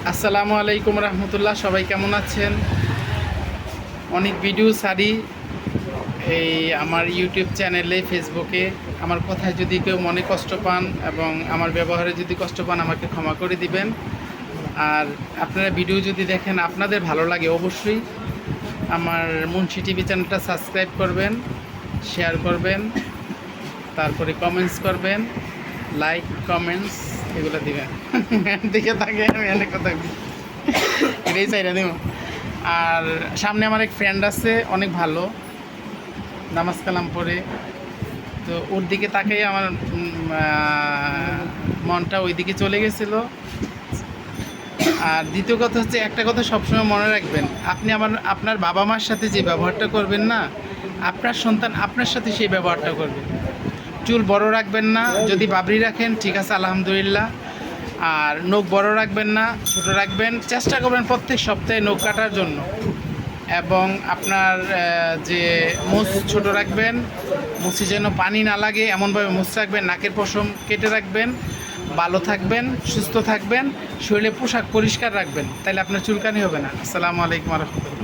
আসসালামু আলাইকুম রহমতুল্লাহ। সবাই কেমন আছেন? অনেক ভিডিও ছাড়ি এই আমার ইউটিউব চ্যানেলে, ফেসবুকে। আমার কথায় যদি কেউ মনে কষ্ট পান এবং আমার ব্যবহারে যদি কষ্ট পান, আমাকে ক্ষমা করে দিবেন। আর আপনারা ভিডিও যদি দেখেন, আপনাদের ভালো লাগে, অবশ্যই আমার মুন্সি টিভি চ্যানেলটা সাবস্ক্রাইব করবেন, শেয়ার করবেন, তারপরে কমেন্টস করবেন, লাইক কমেন্টস এগুলো দিবেন। দেখে থাকে আমি অনেক কথা এটাই চাইরা দিব। আর সামনে আমার এক ফ্রেন্ড আছে, অনেক ভালো, নামাজ কালাম পড়ে। তো ওর দিকে তাকাই আমার মনটা ওই দিকে চলে গেছিলো। আর দ্বিতীয় কথা হচ্ছে, একটা কথা সবসময় মনে রাখবেন, আপনি আপনার বাবা মার সাথে যে ব্যবহারটা করবেন না, আপনার সন্তান আপনার সাথে সেই ব্যবহারটা করবে। চুল বড় রাখবেন না, যদি বাবরি রাখেন ঠিক আছে, আলহামদুলিল্লাহ। আর নখ বড় রাখবেন না, ছোটো রাখবেন। চেষ্টা করবেন প্রত্যেক সপ্তাহে নখ কাটার জন্য। এবং আপনার যে মুছ ছোট রাখবেন, মুছে যেন পানি না লাগে এমনভাবে মুছ রাখবেন। নাকের পশম কেটে রাখবেন। ভালো থাকবেন, সুস্থ থাকবেন, শরীরে পোশাক পরিষ্কার রাখবেন, তাহলে আপনার চুলকানি হবে না। আসসালামু আলাইকুম রহমতুল্লাহ।